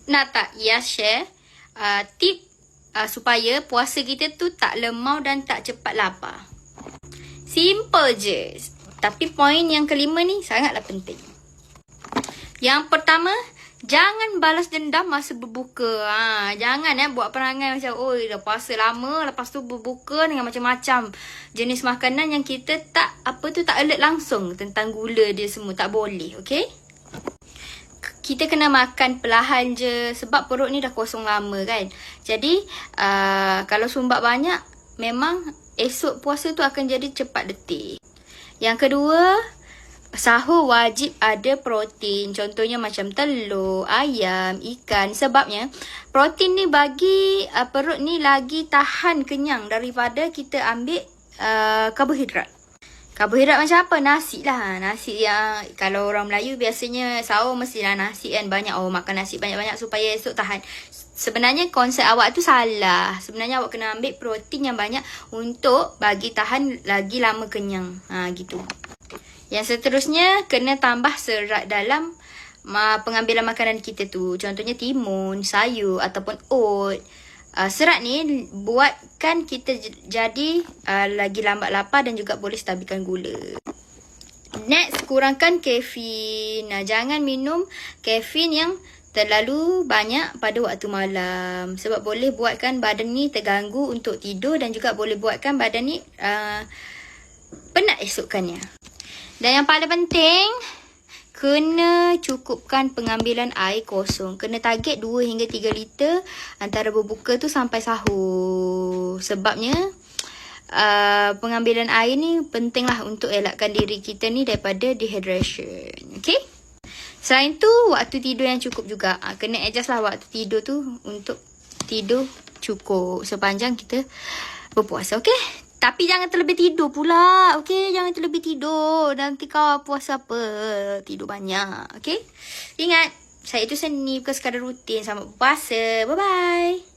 nak tak Yas share tip supaya puasa kita tu tak lemau dan tak cepat lapar. Simple je. Tapi poin yang kelima ni sangatlah penting. Yang pertama, jangan balas dendam masa berbuka. Jangan buat perangai macam, oi dah puasa lama, lepas tu berbuka dengan macam-macam jenis makanan yang kita tak alert langsung tentang gula dia semua. Tak boleh, okay? Kita kena makan perlahan je sebab perut ni dah kosong lama kan. Jadi, kalau sumbat banyak, memang esok puasa tu akan jadi cepat letih. Yang kedua, sahur wajib ada protein. Contohnya macam telur, ayam, ikan. Sebabnya protein ni bagi perut ni lagi tahan kenyang daripada kita ambil karbohidrat. Karbohidrat macam apa? Nasi lah. Nasi yang kalau orang Melayu biasanya sahur mestilah nasi kan. Banyak makan nasi banyak-banyak supaya esok tahan. Sebenarnya konsep awak tu salah. Sebenarnya awak kena ambil protein yang banyak untuk bagi tahan lagi lama kenyang. Gitu. Yang seterusnya, kena tambah serat dalam pengambilan makanan kita tu. Contohnya timun, sayur ataupun oat. Serat ni buatkan kita jadi lagi lambat lapar dan juga boleh stabilkan gula. Next, kurangkan kafein. Jangan minum kafein yang terlalu banyak pada waktu malam. Sebab boleh buatkan badan ni terganggu untuk tidur dan juga boleh buatkan badan ni penat esokkannya. Dan yang paling penting, kena cukupkan pengambilan air kosong. Kena target 2 hingga 3 liter antara berbuka tu sampai sahur. Sebabnya pengambilan air ni pentinglah untuk elakkan diri kita ni daripada dehydration. Okay? Selain tu, waktu tidur yang cukup juga. Kena adjust lah waktu tidur tu untuk tidur cukup sepanjang kita berpuasa. Okay? Tapi jangan terlebih tidur pula. Okay? Jangan terlebih tidur. Nanti kau puasa apa? Tidur banyak. Okay? Ingat, saya itu seni bukan sekadar rutin sama puasa. Bye-bye.